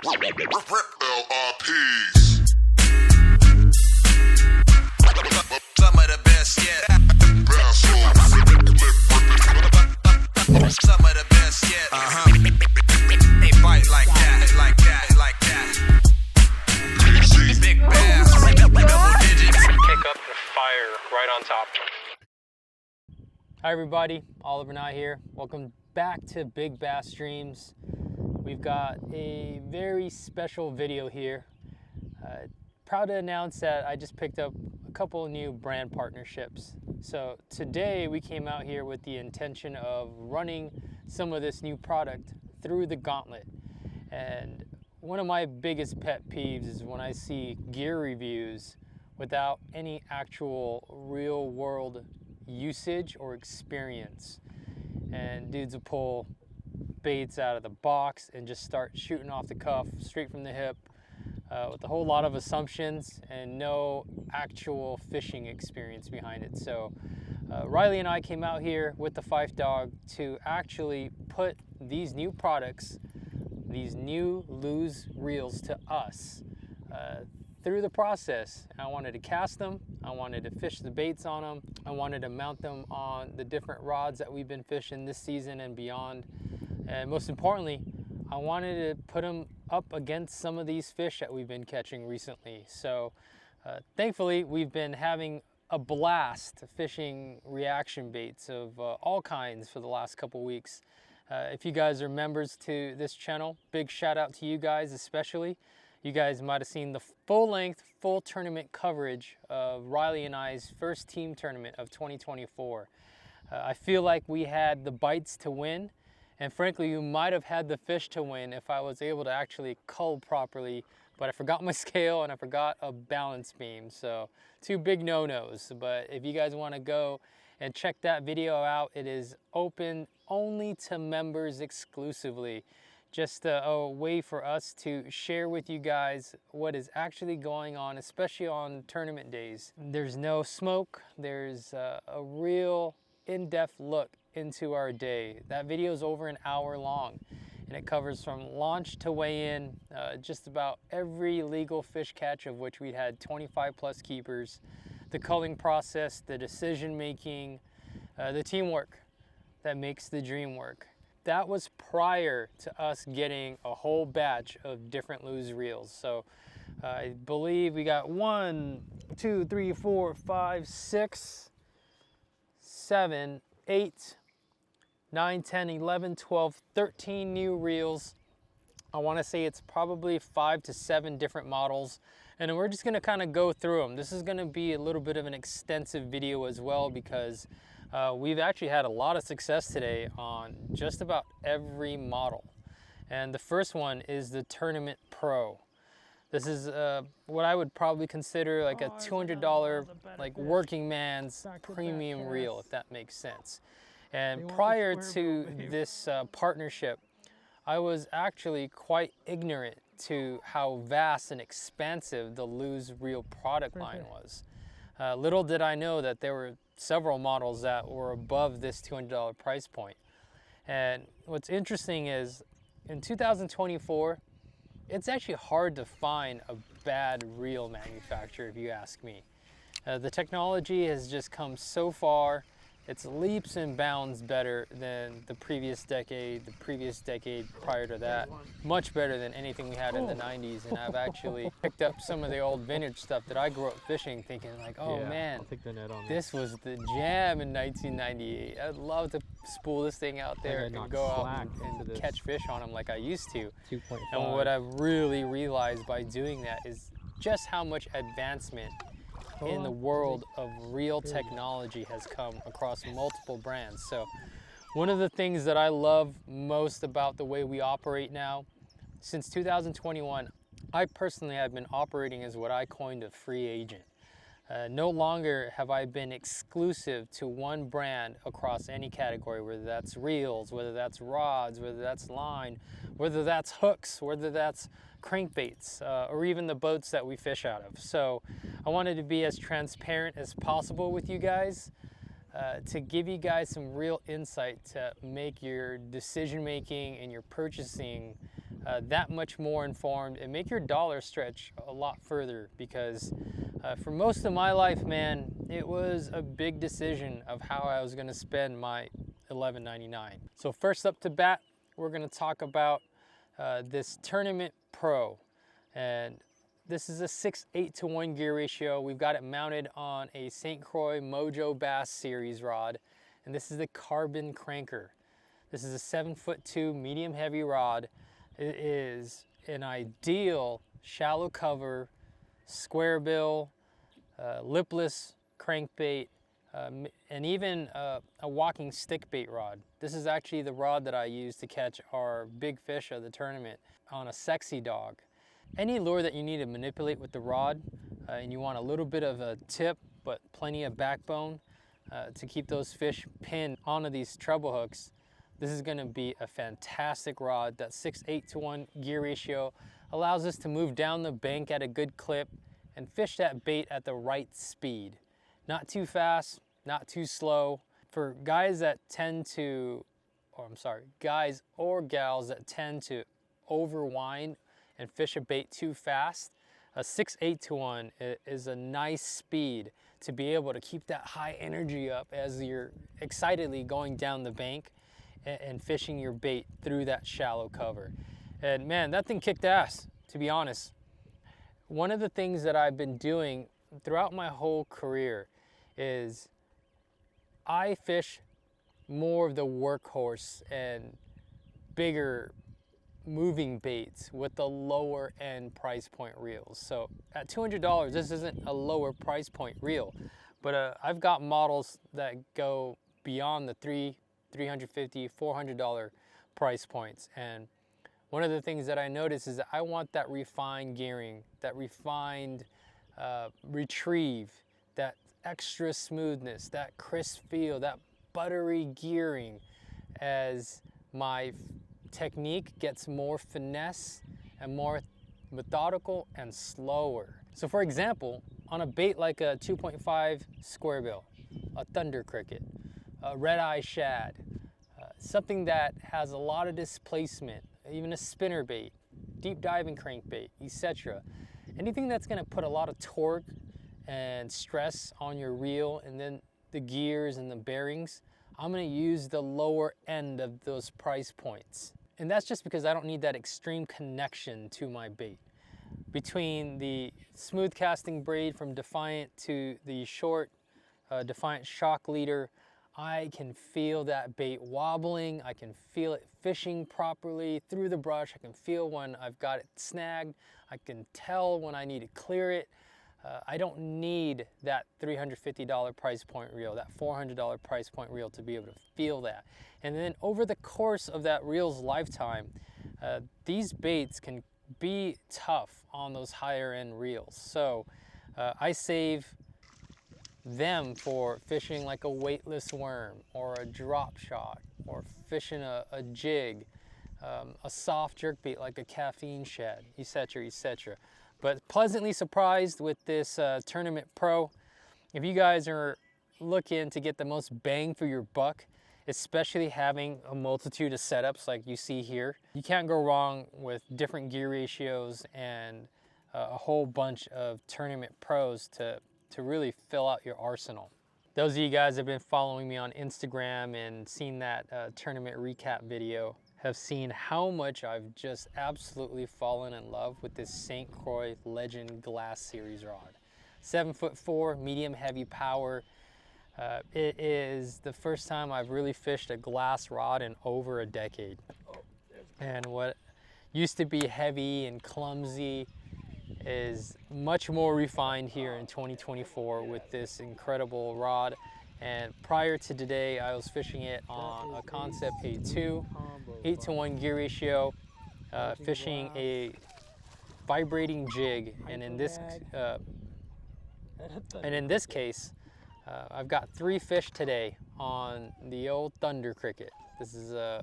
Some of the best yet. Some of the best yet. They bite like that, like that, like that. Big bass, double digits. Kick up the fire right on top. Hi everybody, Oliver Nye here. Welcome back to Big Bass Streams. We've got a very special video here. Proud to announce that I just picked up a couple new brand partnerships. So today we came out here with the intention of running some of this new product through the gauntlet. And one of my biggest pet peeves is when I see gear reviews without any actual real world usage or experience. And dudes will pull baits out of the box and just start shooting off the cuff, straight from the hip, with a whole lot of assumptions and no actual fishing experience behind it. So Riley and I came out here with the Fife Dawg to actually put these new products, these new Lews reels to us through the process. I wanted to cast them, I wanted to fish the baits on them, I wanted to mount them on the different rods that we've been fishing this season and beyond. And most importantly, I wanted to put them up against some of these fish that we've been catching recently. So thankfully, we've been having a blast fishing reaction baits of all kinds for the last couple weeks. If you guys are members to this channel, big shout out to you guys especially. You guys might have seen the full-length, full tournament coverage of Riley and I's first team tournament of 2024. I feel like we had the bites to win. And frankly, you might have had the fish to win if I was able to actually cull properly, but I forgot my scale and I forgot a balance beam. So two big no-nos. But if you guys want to go and check that video out, it is open only to members exclusively. Just a way for us to share with you guys what is actually going on, especially on tournament days. There's no smoke. There's a real in-depth look into our day. That video is over an hour long and it covers from launch to weigh in just about every legal fish catch, of which we had 25 plus keepers, the culling process, the decision making, the teamwork that makes the dream work. That was prior to us getting a whole batch of different Lews reels. So I believe we got 1, 2, 3, 4, 5, 6, 7, 8, 9, 10, 11, 12, 13 new reels. I want to say it's probably 5 to 7 different models. And we're just going to kind of go through them. This is going to be a little bit of an extensive video as well, because we've actually had a lot of success today on just about every model. And the first one is the Tournament Pro. This is what I would probably consider like a $200 like working man's premium reel, if that makes sense. And prior to this partnership, I was actually quite ignorant to how vast and expansive the Lews reel product line was. Little did I know that there were several models that were above this $200 price point. And what's interesting is in 2024, it's actually hard to find a bad reel manufacturer, if you ask me. The technology has just come so far. It's leaps and bounds better than the previous decade prior to that. Much better than anything we had in the 90s. And I've actually picked up some of the old vintage stuff that I grew up fishing, thinking like, oh yeah, man, I'll take the net on this was the jam in 1998. I'd love to spool this thing out there and go out and catch fish on them like I used to. 2.5. And what I've really realized by doing that is just how much advancement in the world of reel technology has come across multiple brands. So one of the things that I love most about the way we operate now, since 2021, I personally have been operating as what I coined a free agent. No longer have I been exclusive to one brand across any category, whether that's reels, whether that's rods, whether that's line, whether that's hooks, whether that's crankbaits, or even the boats that we fish out of. So I wanted to be as transparent as possible with you guys to give you guys some real insight to make your decision making and your purchasing that much more informed and make your dollar stretch a lot further, because for most of my life, man, it was a big decision of how I was going to spend my $11.99. So first up to bat, we're going to talk about this Tournament Pro, and this is a 6/8 to 1 gear ratio. We've got it mounted on a St. Croix Mojo Bass Series rod, and this is the carbon cranker. This is a 7'2" medium heavy rod. It is an ideal shallow cover, Squarebill, lipless crankbait, and even a walking stick bait rod. This is actually the rod that I use to catch our big fish of the tournament on a sexy Dawg. Any lure that you need to manipulate with the rod, and you want a little bit of a tip but plenty of backbone to keep those fish pinned onto these treble hooks, this is going to be a fantastic rod. That 6/8 to 1 gear ratio allows us to move down the bank at a good clip and fish that bait at the right speed. Not too fast, not too slow. For guys that tend to, guys or gals that tend to overwind and fish a bait too fast, a 6/8 to 1 is a nice speed to be able to keep that high energy up as you're excitedly going down the bank and fishing your bait through that shallow cover. And man, that thing kicked ass, to be honest. One of the things that I've been doing throughout my whole career is I fish more of the workhorse and bigger moving baits with the lower end price point reels. So at $200, this isn't a lower price point reel, but I've got models that go beyond the $350, $400 price points. And one of the things that I notice is that I want that refined gearing, that refined retrieve, that extra smoothness, that crisp feel, that buttery gearing as my technique gets more finesse and more methodical and slower. So for example, on a bait like a 2.5 Squarebill, a thunder cricket, a red-eye shad, something that has a lot of displacement, even a spinner bait, deep diving crankbait, etc. Anything that's going to put a lot of torque and stress on your reel, and then the gears and the bearings, I'm going to use the lower end of those price points. And that's just because I don't need that extreme connection to my bait. Between the smooth casting braid from Defiant to the short Defiant shock leader, I can feel that bait wobbling. I can feel it fishing properly through the brush. I can feel when I've got it snagged. I can tell when I need to clear it. I don't need that $350 price point reel, that $400 price point reel to be able to feel that. And then over the course of that reel's lifetime, these baits can be tough on those higher end reels. So I save them for fishing like a weightless worm or a drop shot, or fishing a jig, a soft jerkbait like a Caffeine shad, etc., etc. But pleasantly surprised with this Tournament Pro. If you guys are looking to get the most bang for your buck, especially having a multitude of setups like you see here, you can't go wrong with different gear ratios and a whole bunch of Tournament Pros to really fill out your arsenal. Those of you guys that have been following me on Instagram and seen that tournament recap video have seen how much I've just absolutely fallen in love with this St. Croix Legend Glass Series rod. 7'4", medium heavy power. It is the first time I've really fished a glass rod in over a decade. And what used to be heavy and clumsy is much more refined here in 2024 with this incredible rod. And prior to today, I was fishing it on a Concept A2, 8-to-1 gear ratio, fishing a vibrating jig. And in this case, I've got 3 fish today on the old Thunder Cricket. This is the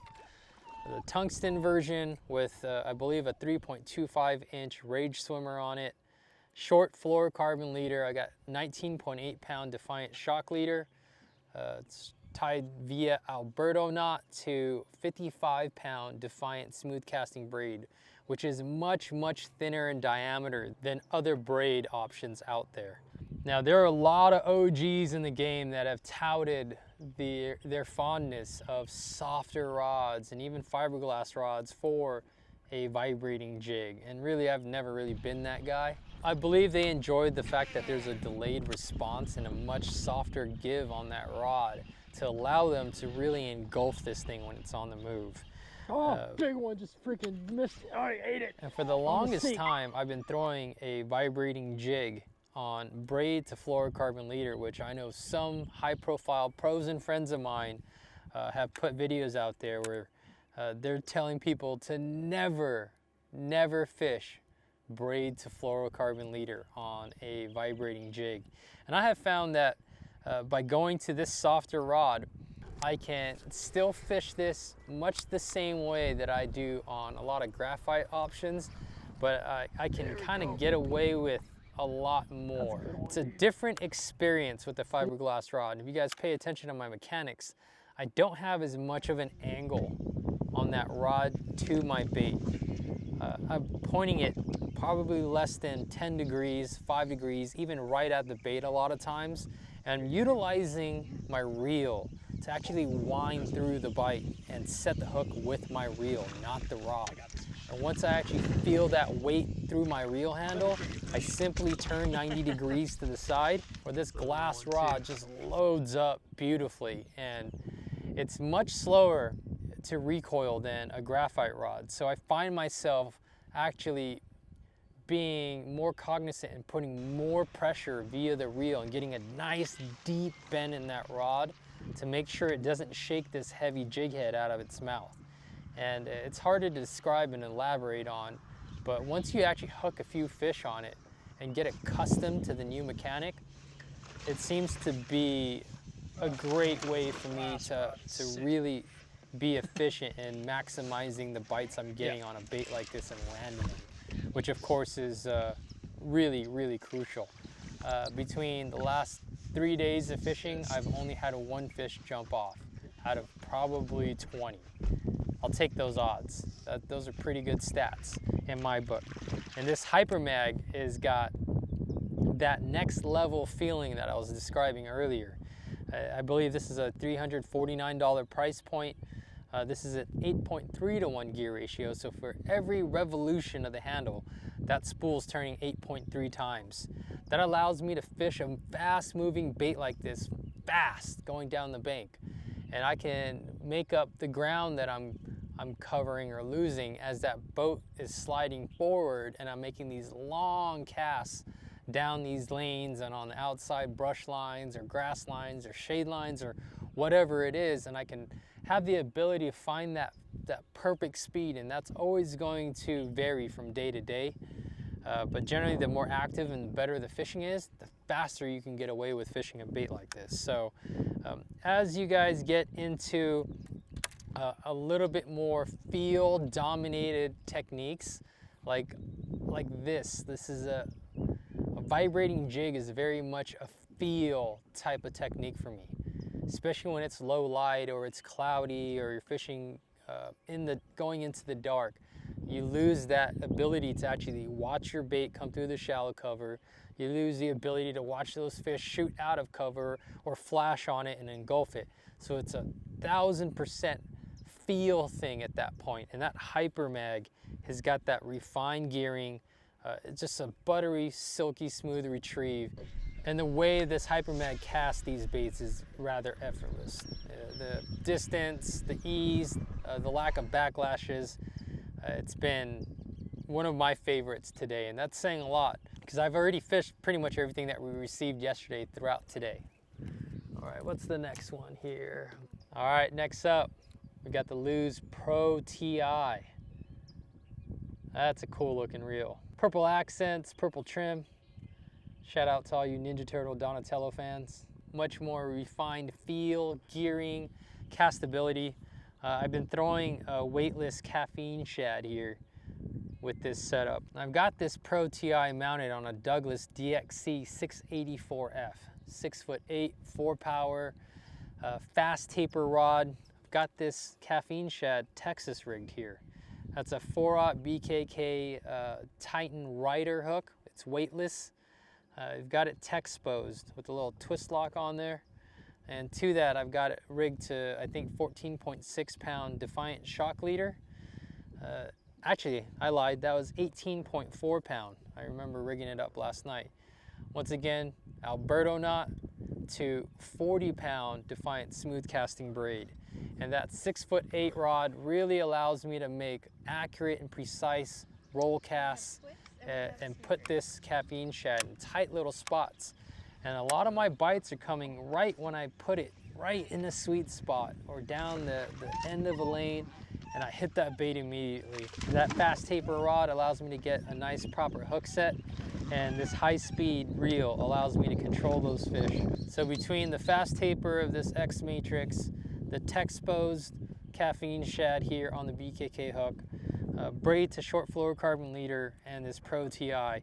tungsten version with, I believe, a 3.25-inch Rage Swimmer on it. Short fluorocarbon leader. I got 19.8-pound Defiant shock leader. It's tied via Alberto knot to 55-pound Defiant smooth casting braid which is much, much thinner in diameter than other braid options out there. Now, there are a lot of OGs in the game that have touted their fondness of softer rods and even fiberglass rods for a vibrating jig, and really I've never really been that guy. I believe they enjoyed the fact that there's a delayed response and a much softer give on that rod to allow them to really engulf this thing when it's on the move. Oh, big one just freaking missed it. Oh, I ate it. And for the longest time, I've been throwing a vibrating jig on braid to fluorocarbon leader, which I know some high-profile pros and friends of mine have put videos out there where they're telling people to never fish braid to fluorocarbon leader on a vibrating jig. And I have found that by going to this softer rod, I can still fish this much the same way that I do on a lot of graphite options, but I can kind of get away with a lot more. It's a different experience with the fiberglass rod. If you guys pay attention to my mechanics, I don't have as much of an angle on that rod to my bait. I'm pointing it probably less than 10 degrees, 5 degrees, even right at the bait a lot of times, and utilizing my reel to actually wind through the bite and set the hook with my reel, not the rod. And once I actually feel that weight through my reel handle, I simply turn 90 degrees to the side, where this glass rod just loads up beautifully, and it's much slower to recoil than a graphite rod. So I find myself actually being more cognizant and putting more pressure via the reel and getting a nice deep bend in that rod to make sure it doesn't shake this heavy jig head out of its mouth. And it's hard to describe and elaborate on, but once you actually hook a few fish on it and get accustomed to the new mechanic, it seems to be a great way for me to really be efficient in maximizing the bites I'm getting on a bait like this and landing them, which of course is really, really crucial. Between the last 3 days of fishing, I've only had one fish jump off out of probably 20. I'll take those odds. Those are pretty good stats in my book. And this Hyper Mag has got that next level feeling that I was describing earlier. I believe this is a $349 price point. This is an 8.3 to 1 gear ratio, so for every revolution of the handle, that spool's turning 8.3 times. That allows me to fish a fast moving bait like this, fast, going down the bank. And I can make up the ground that I'm covering or losing as that boat is sliding forward, and I'm making these long casts down these lanes and on the outside brush lines or grass lines or shade lines or whatever it is, and I can have the ability to find that perfect speed, and that's always going to vary from day to day. But generally, the more active and the better the fishing is, the faster you can get away with fishing a bait like this. So as you guys get into a little bit more feel-dominated techniques, like this is a vibrating jig is very much a feel type of technique for me, especially when it's low light or it's cloudy or you're fishing going into the dark. You lose that ability to actually watch your bait come through the shallow cover. You lose the ability to watch those fish shoot out of cover or flash on it and engulf it. So it's 1000% feel thing at that point. And that Hyper Mag has got that refined gearing. It's just a buttery, silky, smooth retrieve. And the way this Hyper Mag casts these baits is rather effortless. The distance, the ease, the lack of backlashes, it's been one of my favorites today, and that's saying a lot because I've already fished pretty much everything that we received yesterday throughout today. All right, what's the next one here? All right, next up, we got the Lews Pro TI. That's a cool looking reel. Purple accents, purple trim. Shout out to all you Ninja Turtle Donatello fans. Much more refined feel, gearing, castability. I've been throwing a weightless Caffeine Shad here with this setup. I've got this Pro TI mounted on a Douglas DXC 684F, 6'8", 4-power, fast taper rod. I've got this Caffeine Shad Texas rigged here. That's a 4/0 BKK Titan Rider hook. It's weightless. I've got it Texposed with a little twist lock on there. And to that, I've got it rigged to, I think, 14.6 pound Defiant shock leader. Actually, I lied, that was 18.4 pound. I remember rigging it up last night. Once again, Alberto knot to 40 pound Defiant smooth casting braid. And that 6'8" rod really allows me to make accurate and precise roll casts and put this caffeine shad in tight little spots. And a lot of my bites are coming right when I put it right in the sweet spot or down the end of a lane, and I hit that bait immediately. That fast taper rod allows me to get a nice proper hook set, and this high speed reel allows me to control those fish. So between the fast taper of this X Matrix, the Texposed caffeine shad here on the BKK hook, braid to short fluorocarbon leader, and this Pro TI,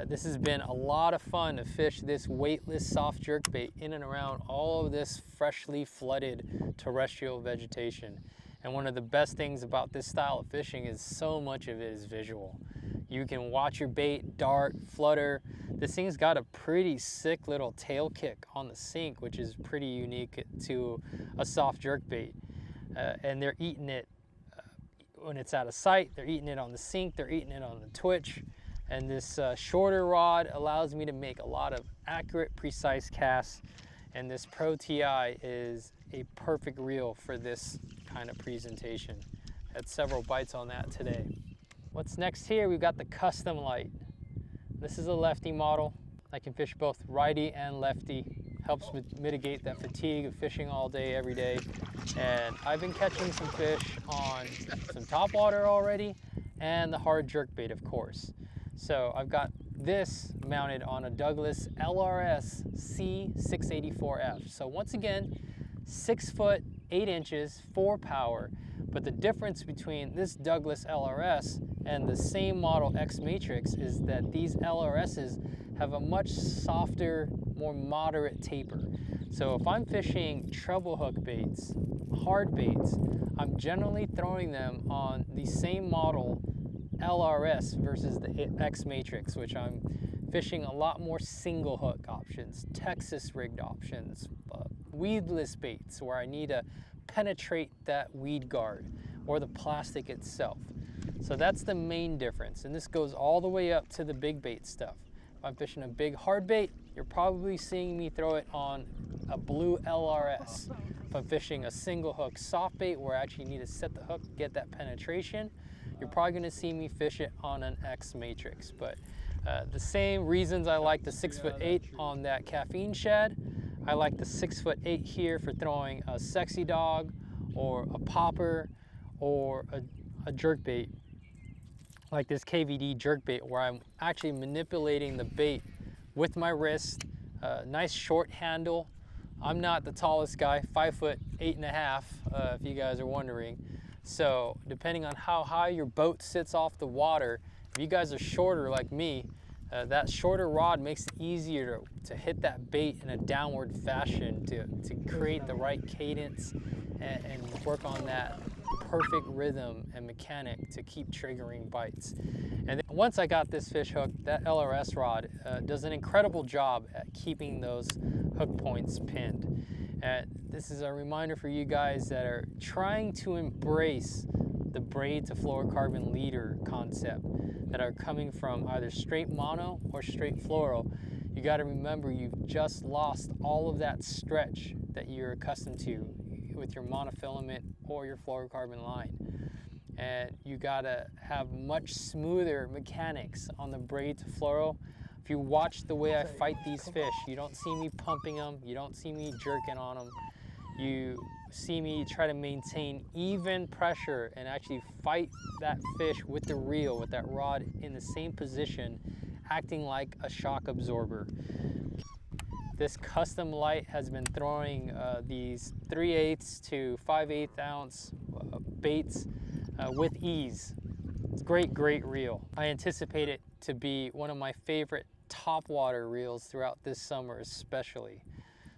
this has been a lot of fun to fish this weightless soft jerkbait in and around all of this freshly flooded terrestrial vegetation. And one of the best things about this style of fishing is so much of it is visual. You can watch your bait dart, flutter. This thing's got a pretty sick little tail kick on the sink, which is pretty unique to a soft jerkbait. And they're eating it when it's out of sight, they're eating it on the sink, they're eating it on the twitch. And this shorter rod allows me to make a lot of accurate, precise casts. And this Pro TI is a perfect reel for this kind of presentation. Had several bites on that today. What's next here? We've got the custom Lite. This is a lefty model. I can fish both righty and lefty. Helps mitigate that fatigue of fishing all day, every day. And I've been catching some fish on some topwater already, and the hard jerkbait, of course. So I've got this mounted on a Douglas LRS C684F. So once again, 6 foot, 8 inches, 4 power. But the difference between this Douglas LRS and the same model X Matrix is that these LRSs have a much softer, more moderate taper. So if I'm fishing treble hook baits, hard baits, I'm generally throwing them on the same model LRS versus the X Matrix, which I'm fishing a lot more single hook options, Texas rigged options, weedless baits where I need to penetrate that weed guard or the plastic itself. So that's the main difference, and this goes all the way up to the big bait stuff. If I'm fishing a big hard bait, you're probably seeing me throw it on a blue LRS. If I'm fishing a single hook soft bait where I actually need to set the hook to get that penetration, you're probably going to see me fish it on an X Matrix. But the same reasons I like the 6'8" on that caffeine shad, I like the 6'8" here for throwing a sexy dog or a popper or a jerkbait, like this KVD jerkbait, where I'm actually manipulating the bait with my wrist, nice short handle. I'm not the tallest guy, 5'8.5", if you guys are wondering. So depending on how high your boat sits off the water, if you guys are shorter like me, that shorter rod makes it easier to hit that bait in a downward fashion to create the right cadence and work on that perfect rhythm and mechanic to keep triggering bites. And then once I got this fish hooked, that LRS rod does an incredible job at keeping those hook points pinned. This is a reminder for you guys that are trying to embrace the braid to fluorocarbon leader concept, that are coming from either straight mono or straight fluoro. You got to remember you've just lost all of that stretch that you're accustomed to with your monofilament or your fluorocarbon line. And you got to have much smoother mechanics on the braid to fluoro. If you watch the way I fight these fish, you don't see me pumping them, you don't see me jerking on them. You see me try to maintain even pressure and actually fight that fish with the reel, with that rod in the same position, acting like a shock absorber. This custom Lite has been throwing these 3/8 to 5/8 ounce baits with ease. It's a great reel. I anticipate it to be one of my favorite topwater reels throughout this summer especially.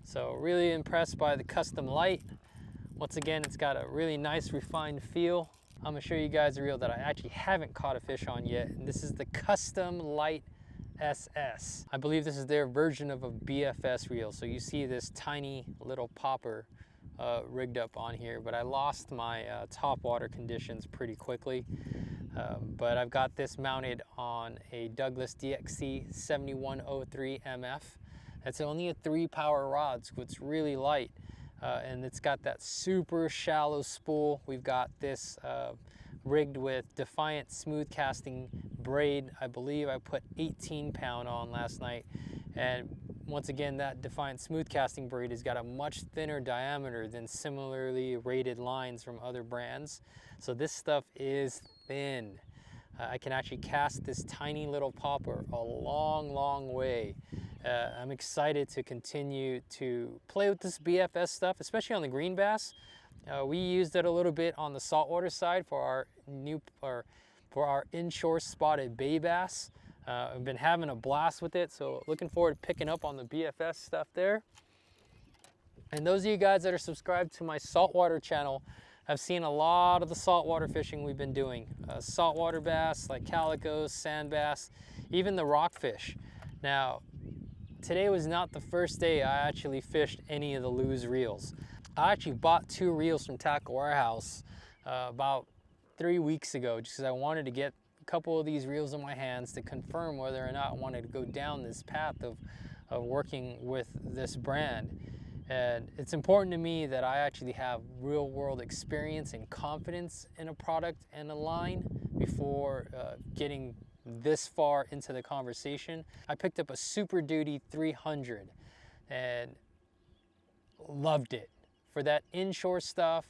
So really impressed by the custom Lite. Once again, it's got a really nice refined feel. I'm gonna show you guys a reel that I actually haven't caught a fish on yet. And this is the custom Lite SS. I believe this is their version of a BFS reel. So you see this tiny little popper rigged up on here, but I lost my topwater conditions pretty quickly. But I've got this mounted on a Douglas DXC 7103 MF. That's only a 3-power rod, so it's really light. And it's got that super shallow spool. We've got this rigged with Defiant smooth casting braid. I believe I put 18-pound on last night. And once again, that Defiant smooth casting braid has got a much thinner diameter than similarly rated lines from other brands. So this stuff is thin. I can actually cast this tiny little popper a long, long way. I'm excited to continue to play with this BFS stuff, especially on the green bass. We used it a little bit on the saltwater side for our inshore spotted bay bass. I've been having a blast with it, so looking forward to picking up on the BFS stuff there. And those of you guys that are subscribed to my saltwater channel have seen a lot of the saltwater fishing we've been doing. Saltwater bass like calicos, sand bass, even the rockfish. Now, today was not the first day I actually fished any of the Lews reels. I actually bought 2 reels from Tackle Warehouse about 3 weeks ago, just because I wanted to get a couple of these reels in my hands to confirm whether or not I wanted to go down this path of working with this brand. And it's important to me that I actually have real world experience and confidence in a product and a line before getting this far into the conversation. I picked up a SuperDuty 300 and loved it. For that inshore stuff,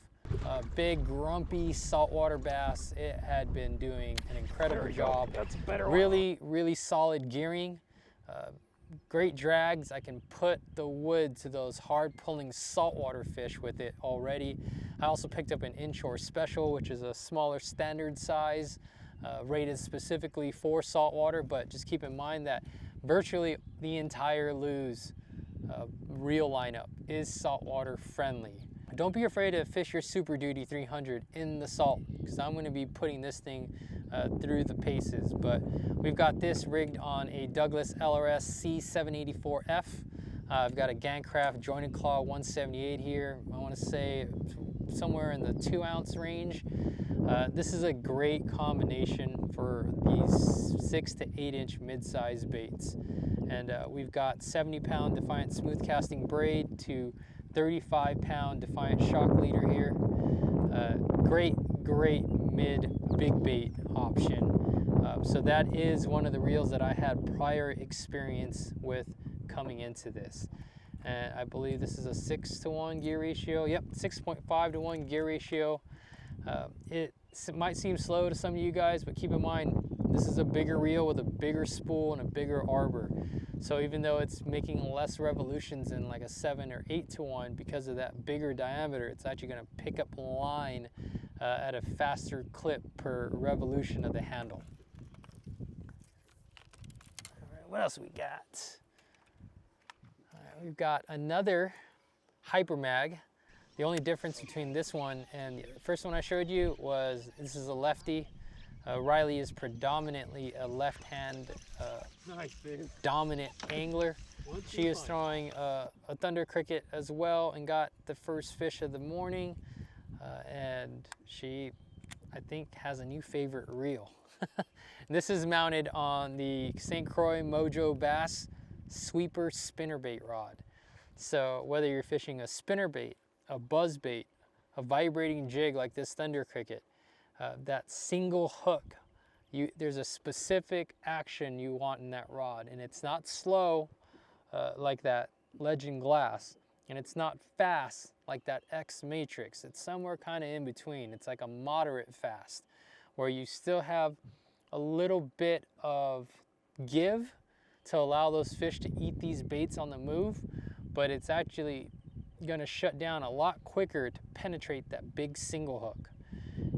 big grumpy saltwater bass, it had been doing an incredible job. That's a better really, really solid gearing. Great drags. I can put the wood to those hard pulling saltwater fish with it already. I also picked up an inshore special, which is a smaller standard size, rated specifically for saltwater, but just keep in mind that virtually the entire Lews reel lineup is saltwater friendly. Don't be afraid to fish your SuperDuty 300 in the salt, because I'm going to be putting this thing through the paces. But we've got this rigged on a Douglas LRS C784F. I've got a Gangcraft jointed claw 178 here. I want to say somewhere in the 2-ounce range. This is a great combination for these 6 to 8 inch mid-size baits. And we've got 70-pound Defiant smooth casting braid to 35-pound Defiant shock leader here. Great mid big bait option. So that is one of the reels that I had prior experience with coming into this. And I believe this is a 6-to-1 gear ratio. Yep, 6.5-to-1 gear ratio. It might seem slow to some of you guys, but keep in mind, this is a bigger reel with a bigger spool and a bigger arbor. So even though it's making less revolutions than like a 7 or 8-to-1, because of that bigger diameter, it's actually going to pick up line at a faster clip per revolution of the handle. All right, what else we got? All right, we've got another Hyper Mag. The only difference between this one and the first one I showed you was this is a lefty. Riley is predominantly a left-hand dominant angler. She is throwing a thunder cricket as well and got the first fish of the morning. And she, I think, has a new favorite reel. This is mounted on the St. Croix Mojo Bass Sweeper spinnerbait rod. So whether you're fishing a spinnerbait, a buzzbait, a vibrating jig like this thunder cricket, that single hook, there's a specific action you want in that rod, and it's not slow like that Legend Glass, and it's not fast like that X Matrix. It's somewhere kind of in between. It's like a moderate fast, where you still have a little bit of give to allow those fish to eat these baits on the move, but it's actually going to shut down a lot quicker to penetrate that big single hook.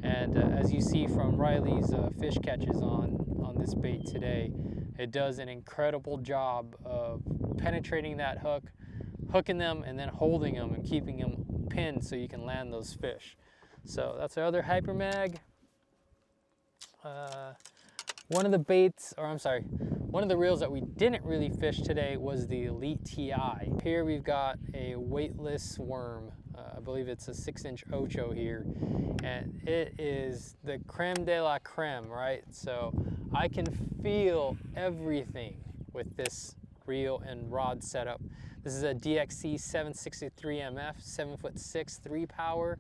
And as you see from Riley's fish catches on this bait today, it does an incredible job of penetrating that hook, hooking them, and then holding them and keeping them pinned so you can land those fish. So that's our other Hyper Mag. One of the baits, or I'm sorry, one of the reels that we didn't really fish today was the Elite TI. Here we've got a weightless worm. I believe it's a 6-inch Ocho here, and it is the creme de la creme, right? So I can feel everything with this reel and rod setup. This is a DXC 763 MF, 7'6", 3 power,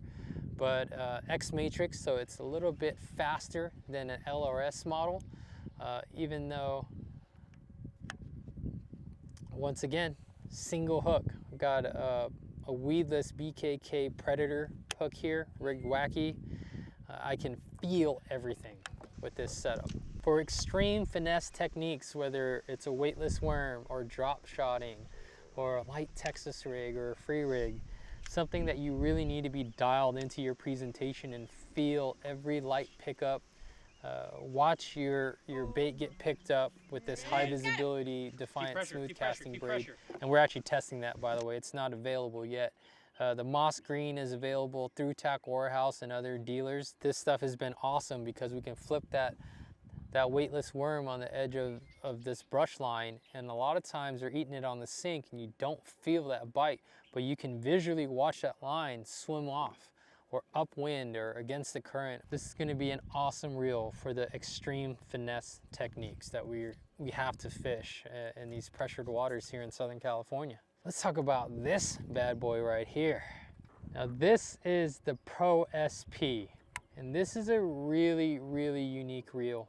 but X matrix, so it's a little bit faster than an LRS model, even though, once again, single hook. We've got a weedless BKK Predator hook here, rigged wacky. I can feel everything with this setup. For extreme finesse techniques, whether it's a weightless worm or drop shotting or a light Texas rig or a free rig, something that you really need to be dialed into your presentation and feel every light pickup. Watch your bait get picked up with this high visibility Defiant smooth casting braid. And we're actually testing that, by the way. It's not available yet. The moss green is available through Tack Warehouse and other dealers. This stuff has been awesome because we can flip that weightless worm on the edge of this brush line, and a lot of times they're eating it on the sink and you don't feel that bite, but you can visually watch that line swim off or upwind or against the current. This is going to be an awesome reel for the extreme finesse techniques that we have to fish in these pressured waters here in Southern California. Let's talk about this bad boy right here. Now this is the Pro SP, and this is a really, really unique reel.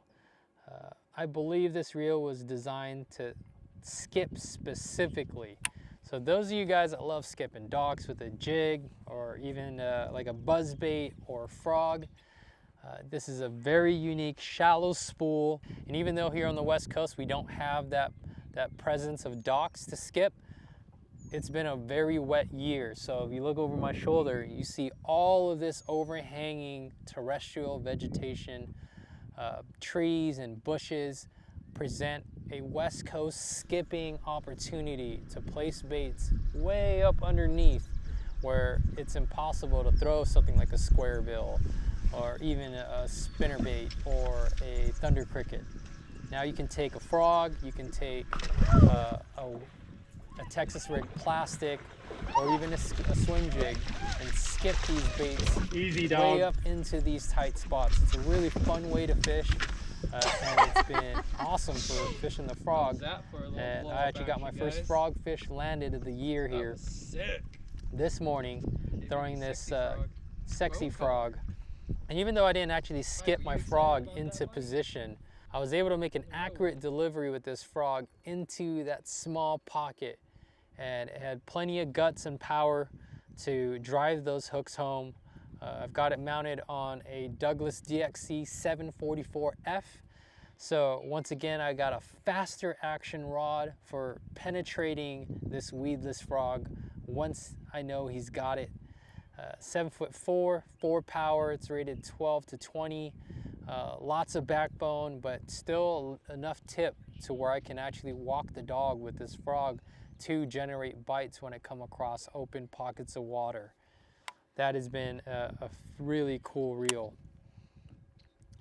I believe this reel was designed to skip specifically. So those of you guys that love skipping docks with a jig or even like a buzz bait or frog, this is a very unique shallow spool. And even though here on the West Coast we don't have that presence of docks to skip, it's been a very wet year. So if you look over my shoulder, you see all of this overhanging terrestrial vegetation, trees and bushes present a West Coast skipping opportunity to place baits way up underneath where it's impossible to throw something like a Squarebill or even a spinnerbait or a thunder cricket. Now you can take a frog, you can take a Texas rig plastic, or even a swim jig, and skip these baits Easy, dog. way up into these tight spots. It's a really fun way to fish, and it's been awesome for fishing the frog. And I actually got my first frog fish landed of the year here this morning, throwing this sexy frog. And even though I didn't actually skip my frog into position, I was able to make an accurate delivery with this frog into that small pocket, and it had plenty of guts and power to drive those hooks home. I've got it mounted on a Douglas DXC 744F. So once again, I got a faster action rod for penetrating this weedless frog once I know he's got it. 7'4", 4 power, it's rated 12 to 20. Lots of backbone, but still enough tip to where I can actually walk the dog with this frog to generate bites when I come across open pockets of water. That has been a really cool reel.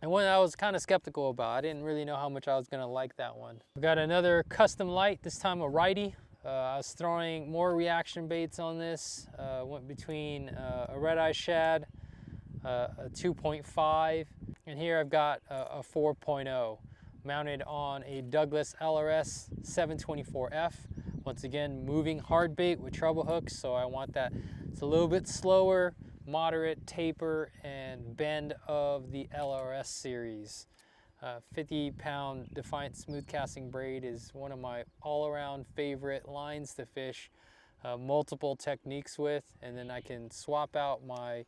And one I was kind of skeptical about. I didn't really know how much I was gonna like that one. We've got another custom light, this time a righty. I was throwing more reaction baits on this. Went between a red-eye shad, a 2.5, and here I've got a 4.0 mounted on a Douglas LRS 724F. Once again, moving hard bait with treble hooks, so I want that. It's a little bit slower, moderate taper and bend of the LRS series. 50-pound Defiant smooth casting braid is one of my all-around favorite lines to fish multiple techniques with, and then I can swap out my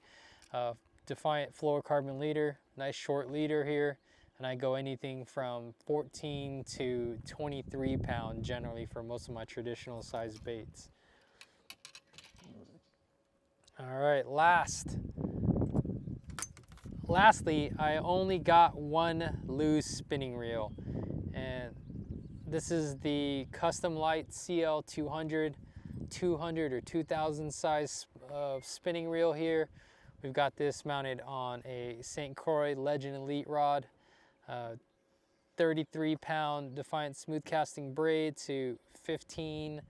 Defiant fluorocarbon leader, nice short leader here, and I go anything from 14 to 23 pound generally for most of my traditional size baits. All right, lastly, I only got one Lews spinning reel, and this is the Custom Lite CL 200 or 2000 size spinning reel here. We've got this mounted on a St. Croix Legend Elite rod. 33-pound Defiant smooth casting braid to 15,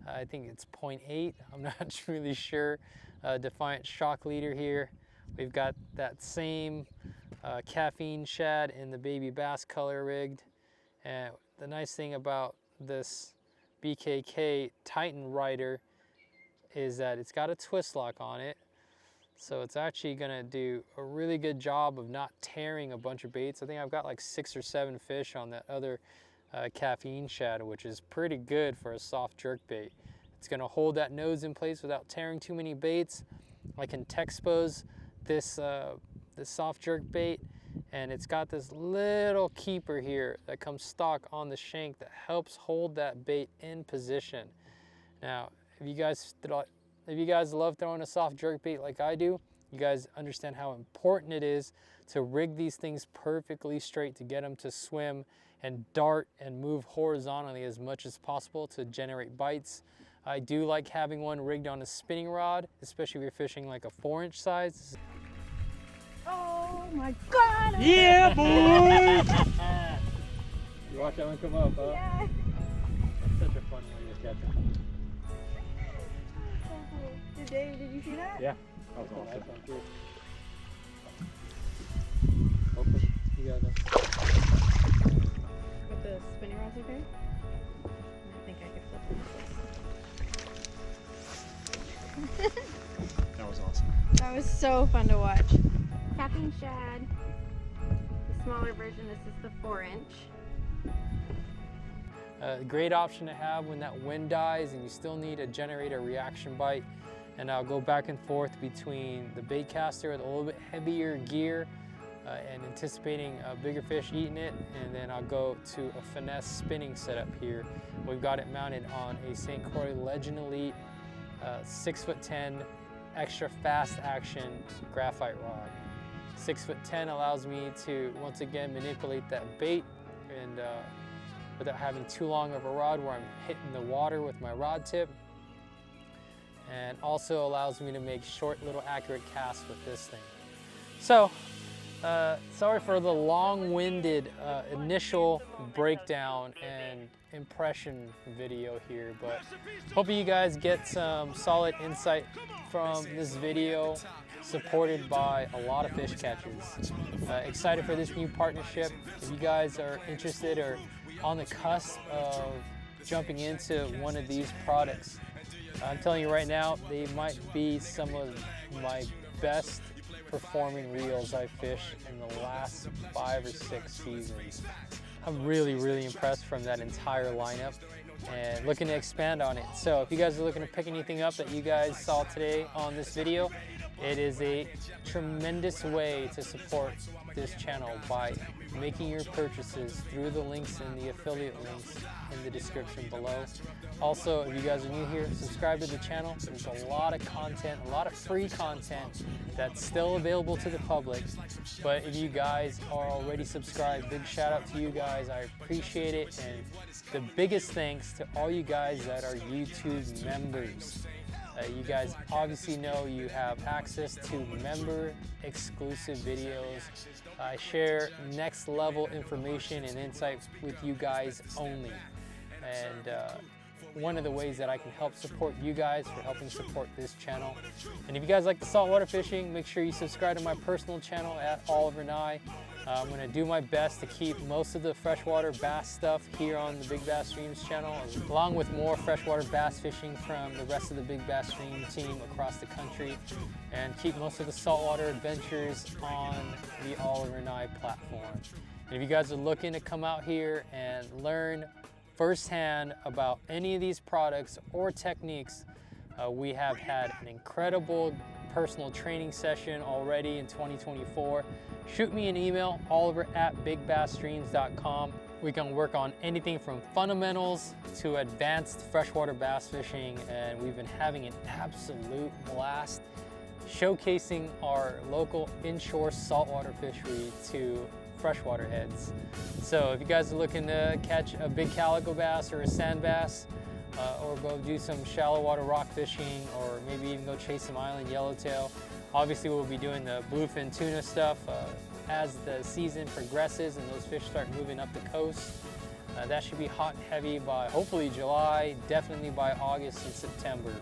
I think it's 0.8, I'm not really sure. Defiant shock leader here. We've got that same Caffeine Shad in the baby bass color rigged. And the nice thing about this BKK Titan Rider is that it's got a twist lock on it. So it's actually gonna do a really good job of not tearing a bunch of baits. I think I've got like 6 or 7 fish on that other Caffeine Shad, which is pretty good for a soft jerkbait. It's gonna hold that nose in place without tearing too many baits. I can texpose this, this soft jerkbait, and it's got this little keeper here that comes stock on the shank that helps hold that bait in position. Now, if you guys love throwing a soft jerkbait like I do, you guys understand how important it is to rig these things perfectly straight to get them to swim and dart and move horizontally as much as possible to generate bites. I do like having one rigged on a spinning rod, especially if you're fishing like a 4-inch size. Oh my God! Yeah, boy! You watch that one come up, huh? Yeah. That's such a fun one to catch. Did you see that? Yeah. That was awesome. Open. You got it. With the spinning rods, okay? I think I could flip it. That was awesome. That was so fun to watch. Caffeine Shad. The smaller version, this is the 4-inch. Great option to have when that wind dies and you still need to generate a reaction bite. And I'll go back and forth between the bait caster with a little bit heavier gear and anticipating bigger fish eating it, and then I'll go to a finesse spinning setup here. We've got it mounted on a St. Croix Legend Elite 6'10" extra fast action graphite rod. 6'10" allows me to once again manipulate that bait and without having too long of a rod where I'm hitting the water with my rod tip, and also allows me to make short little accurate casts with this thing. So sorry for the long-winded initial breakdown and impression video here, but hope you guys get some solid insight from this video, supported by a lot of fish catches. Excited for this new partnership. If you guys are interested or on the cusp of jumping into one of these products, I'm telling you right now, they might be some of my best performing reels I've fished in the last 5 or 6 seasons. I'm really impressed from that entire lineup and looking to expand on it. So if you guys are looking to pick anything up that you guys saw today on this video, it is a tremendous way to support this channel by making your purchases through the links in the affiliate links in the description below. Also, if you guys are new here, subscribe to the channel. There's a lot of content, a lot of free content that's still available to the public. But if you guys are already subscribed, big shout out to you guys. I appreciate it. And the biggest thanks to all you guys that are YouTube members. You guys obviously know you have access to member exclusive videos. I share next level information and insights with you guys only. And one of the ways that I can help support you guys for helping support this channel. And if you guys like the saltwater fishing, make sure you subscribe to my personal channel at Oliver Nye. I'm going to do my best to keep most of the freshwater bass stuff here on the Big Bass Streams channel, along with more freshwater bass fishing from the rest of the Big Bass Stream team across the country, and keep most of the saltwater adventures on the Oliver Nye platform. And if you guys are looking to come out here and learn firsthand about any of these products or techniques, we have had an incredible personal training session already in 2024. Shoot me an email, oliver@bigbassstreams.com. We can work on anything from fundamentals to advanced freshwater bass fishing, and we've been having an absolute blast showcasing our local inshore saltwater fishery to freshwater heads. So if you guys are looking to catch a big calico bass or a sand bass, or go do some shallow water rock fishing, or maybe even go chase some island yellowtail. Obviously we'll be doing the bluefin tuna stuff, as the season progresses and those fish start moving up the coast. That should be hot and heavy by hopefully July, definitely by August and September.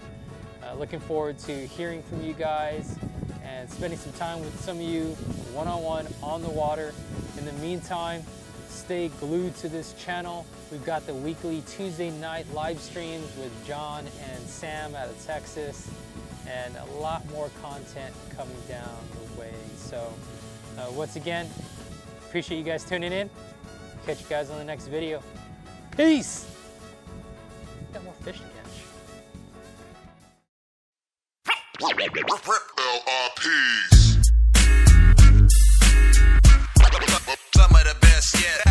Looking forward to hearing from you guys and spending some time with some of you one-on-one on the water. In the meantime, stay glued to this channel. We've got the weekly Tuesday night live streams with John and Sam out of Texas, and a lot more content coming down the way. So once again, appreciate you guys tuning in. Catch you guys on the next video. Peace! Got more fish to catch. LRPs. Some of the best yet.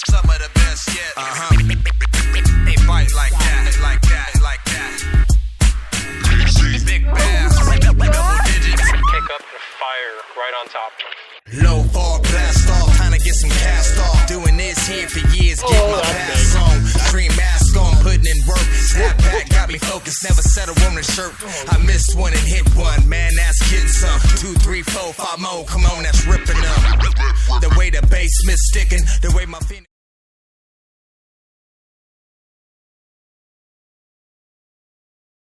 Some of the best yet. They bite like that, like that, like that. Big bass, double digits. Pick up the fire right on top. Low fall, blast off, time to get some cast off. Doing this here for years, get my pass on. Dream mask on, putting in work. Snap back, got me focused, never settle on a shirt. I missed one and hit one, man, that's getting some. 2, 3, 4, 5 more, come on, that's ripping up. The way the bass sticking, the way my fin